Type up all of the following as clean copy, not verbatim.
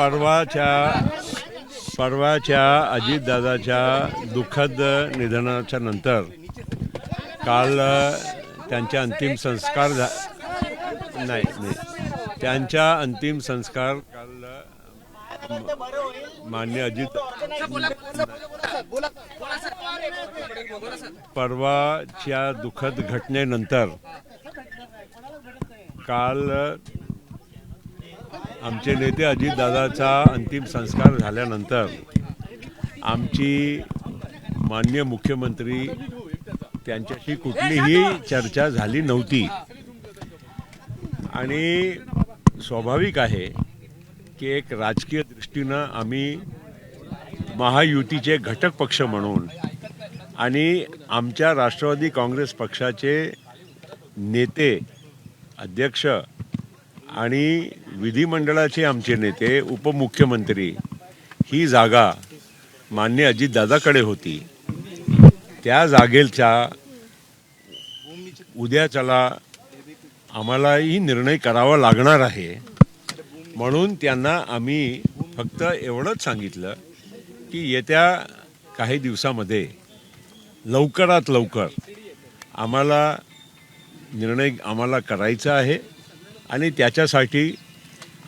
परवाच्या अजितदादाच्या दुःखद निधनाच्या नंतर काल त्यांच्या अंतिम संस्कार त्यांच्या अंतिम संस्कार काल मान्य अजित परवाच्या दुःखद घटनेनंतर काल आमचे नेते अजितदादाचा अंतिम संस्कार झाल्यानंतर आमची माननीय मुख्यमंत्री त्यांच्याशी कुठलीही चर्चा झाली नव्हती आणि स्वाभाविक आहे की एक राजकीय दृष्टीनं आम्ही महायुतीचे घटक पक्ष म्हणून आणि आमच्या राष्ट्रवादी काँग्रेस पक्षाचे नेते अध्यक्ष आणि विधिमंडळाचे आमचे नेते उपमुख्यमंत्री ही जागा मान्य अजितदादाकडे होती। त्या जागेचा उद्याच्याला आम्हालाही निर्णय करावा लागणार आहे, म्हणून त्यांना आम्ही फक्त एवढंच सांगितलं की येत्या काही दिवसामध्ये लवकरात लवकर आम्हाला निर्णय करायचा आहे आणि त्याच्यासाठी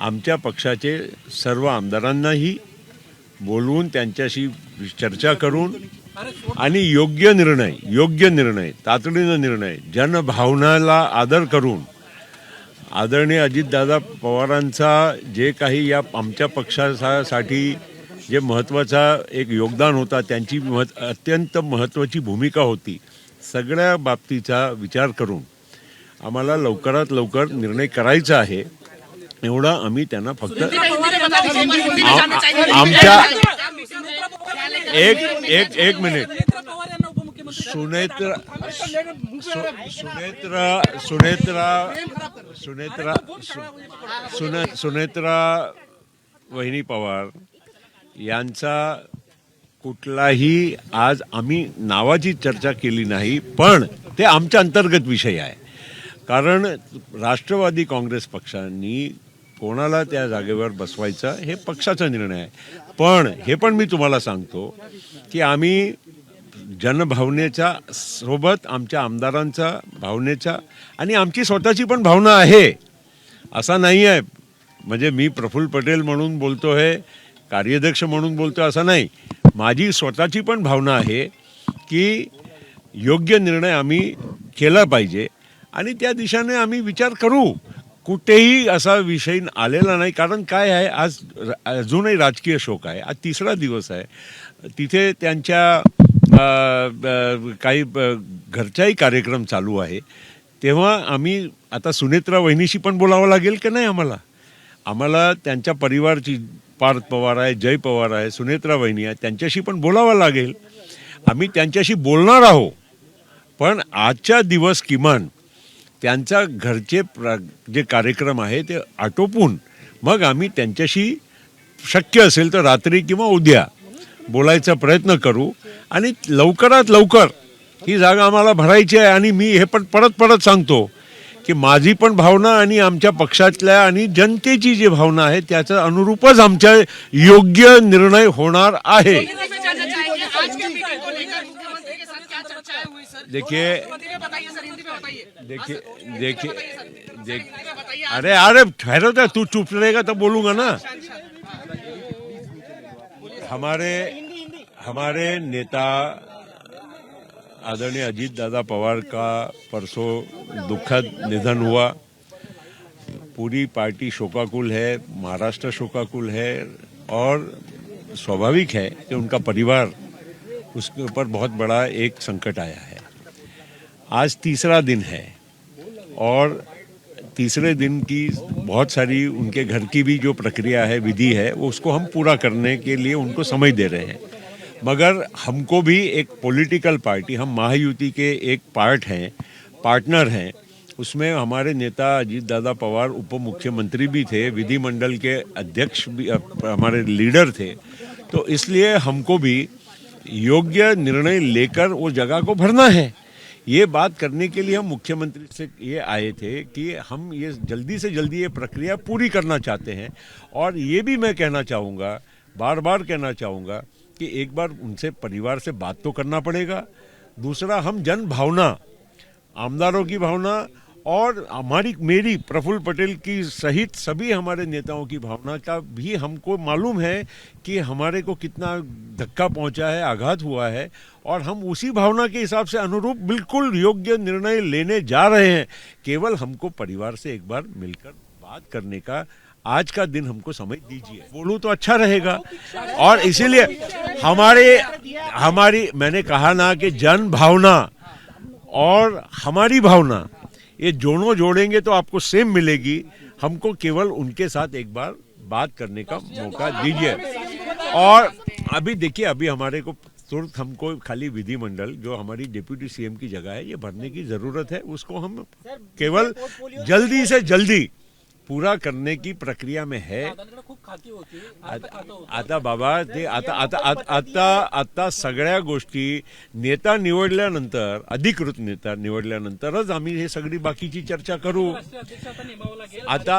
आमच्या पक्षाचे सर्व आमदारांनाही बोलवून त्यांच्याशी चर्चा करून आणि योग्य निर्णय तातडीनं निर्णय जनभावनाला आदर करून आदरणीय अजितदादा पवारांचा जे काही या आमच्या पक्षासाठी जे महत्त्वाचा एक योगदान होता, त्यांची अत्यंत महत्त्वाची भूमिका होती, सगळ्या बाबतीचा विचार करून आम्हाला लवकरात लवकर निर्णय करायचा आहे, एवढा आम्ही त्यांना फक्त आमच्या एक मिनिट सुनेत्रा वहिनी पवार यांचा कुठलाही आज आम्ही नावाची चर्चा केली नाही, पण ते आमच्या अंतर्गत विषय आहे। कारण राष्ट्रवादी काँग्रेस पक्षांनी कोणाला त्या जागेवर बसवायचा हे पक्षाचा निर्णय आहे, पण हे पण मी तुम्हाला सांगतो की आम्ही जनभावनेच्या सोबत आमच्या आमदारांचा भावनेचा आणि आमची स्वतःची पण भावना आहे, असा नाही आहे म्हणजे मी प्रफुल्ल पटेल म्हणून बोलतो आहे, कार्याध्यक्ष म्हणून बोलतो असं नाही, माझी स्वतःची पण भावना आहे की योग्य निर्णय आम्ही केला पाहिजे आणि त्या दिशेने आम्ही विचार करू। कुठेही असा विषय आलेला नाही, कारण काय आहे आज अजूनही राजकीय शोक आहे, आज तिसरा दिवस आहे, तिथे त्यांच्या काही घरचाही कार्यक्रम चालू आहे, तेव्हा आम्ही आता सुनेत्रा वहिनीशी पण बोलावं लागेल की नाही आम्हाला त्यांच्या परिवारची पार्थ पवार आहे, जय पवार आहे, सुनेत्रा वहिनी आहे, त्यांच्याशी पण बोलावं लागेल, आम्ही त्यांच्याशी बोलणार आहोत, पण आजच्या दिवस किमान त्यांच्या घरचे जे कार्यक्रम आहे ते आटोपून मग आम्ही त्यांच्याशी शक्य असेल तर रात्री किंवा उद्या बोलायचा प्रयत्न करू आणि लवकरात लवकर ही जागा आम्हाला भरायची आहे। आणि मी हे पण परत सांगतो की माझी पण भावना आणि आमच्या पक्षातल्या आणि जनतेची जी भावना आहे त्याच्या अनुरूपच आमच्या योग्य निर्णय होणार आहे। देखिए अरे ठहरो तो, तू चुप रहेगा तो बोलूंगा ना। हमारे नेता आदरणीय अजीत दादा पवार का परसों दुखद निधन हुआ, पूरी पार्टी शोकाकुल है, महाराष्ट्र शोकाकुल है और स्वाभाविक है कि उनका परिवार उसके ऊपर बहुत बड़ा एक संकट आया है। आज तीसरा दिन है और तीसरे दिन की बहुत सारी उनके घर की भी जो प्रक्रिया है, विधि है, वो उसको हम पूरा करने के लिए उनको समय दे रहे हैं, मगर हमको भी एक पॉलिटिकल पार्टी, हम महायुति के एक पार्टनर हैं, उसमें हमारे नेता अजीत दादा पवार उप मुख्यमंत्री भी थे, विधिमंडल के अध्यक्ष भी हमारे लीडर थे, तो इसलिए हमको भी योग्य निर्णय लेकर वो जगह को भरना है। ये बात करने के लिए हम मुख्यमंत्री से ये आए थे कि हम ये जल्दी से जल्दी ये प्रक्रिया पूरी करना चाहते हैं। और ये भी मैं कहना चाहूँगा, बार बार कहना चाहूँगा कि एक बार उनसे परिवार से बात तो करना पड़ेगा। दूसरा, हम जन भावना, आमदारों की भावना और मेरी प्रफुल्ल पटेल की सहित सभी हमारे नेताओं की भावना का भी हमको मालूम है कि हमारे को कितना धक्का पहुंचा है, आघात हुआ है, और हम उसी भावना के हिसाब से अनुरूप बिल्कुल योग्य निर्णय लेने जा रहे हैं। केवल हमको परिवार से एक बार मिलकर बात करने का आज का दिन हमको समय दीजिए। बोलूं तो अच्छा रहेगा। और इसीलिए हमारी मैंने कहा ना कि जन भावना और हमारी भावना, ये दोनों जोड़ेंगे तो आपको सेम मिलेगी। हमको केवल उनके साथ एक बार बात करने का मौका दीजिए। और अभी देखिए, अभी हमारे को तुरंत हमको खाली विधिमंडल, जो हमारी डिप्यूटी सीएम की जगह है, ये भरने की जरूरत है। उसको हम केवल जल्दी से जल्दी पूरा करने की प्रक्रिया में है। आता बाबा ते आता आता आता आता सगळ्या गोष्टी नेता निवडल्यानंतर, अधिकृत नेता निवडल्यानंतरच आम्ही हे सगळी बाकीची चर्चा करू। आता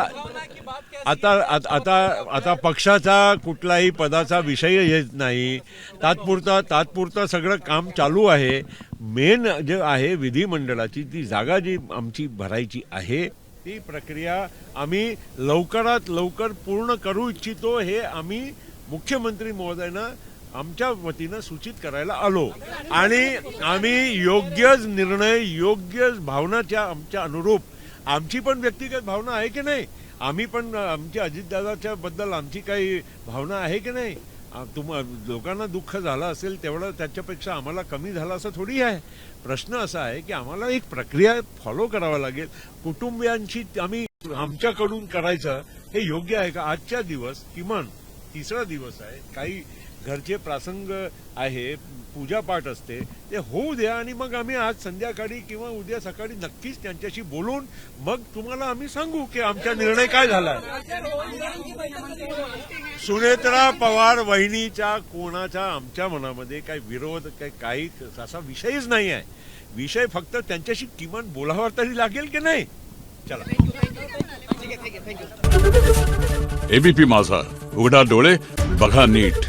आता आता आता पक्षाचा कुठलाही पदाचा विषय येत नाही। तात्पुरता सगळं काम चालू आहे। मेन जे आहे विधिमंडळाची ती जागा जी आमची भरायची आहे, ती प्रक्रिया आम्ही लवकरात लवकर पूर्ण करू इच्छितो। हे आम्ही मुख्यमंत्री महोदयांना आमच्या वतीनं सूचित करायला आलो आणि आम्ही योग्य निर्णय, योग्य भावनाच्या आमच्या अनुरूप, आमची पण व्यक्तिगत भावना आहे की नाही, आम्ही पण आमच्या अजितदादाच्या बद्दल आमची काही भावना आहे की नाही। लोकांना दुःख झालं असेल तेवढं, त्याच्यापेक्षा आम्हाला कमी झालं असं थोडी आहे। प्रश्न असा आहे की आम्हाला एक प्रक्रिया फॉलो करावा लागेल। कुटुंबियांची आम्ही आमच्याकडून करायचं हे योग्य आहे का? आजच्या दिवस किमान तिसरा दिवस आहे, काही घरचे प्रसंग आहे, पूजापाठ असते, ते होऊ द्या आणि मग आम्ही आज संध्याकाळी किंवा उद्या सकाळी नक्कीच त्यांच्याशी बोलून मग तुम्हाला आम्ही सांगू की आमचा निर्णय काय झाला। सुनेत्रा पवार वहिनीच्या कोणाचा आमच्या मनामध्ये काही विरोध, काही असा विषयच नाही आहे। विषय फक्त त्यांच्याशी किमान बोलावा तरी लागेल की नाही। चला, एबीपी माझा, उघडा डोळे बघा नीट।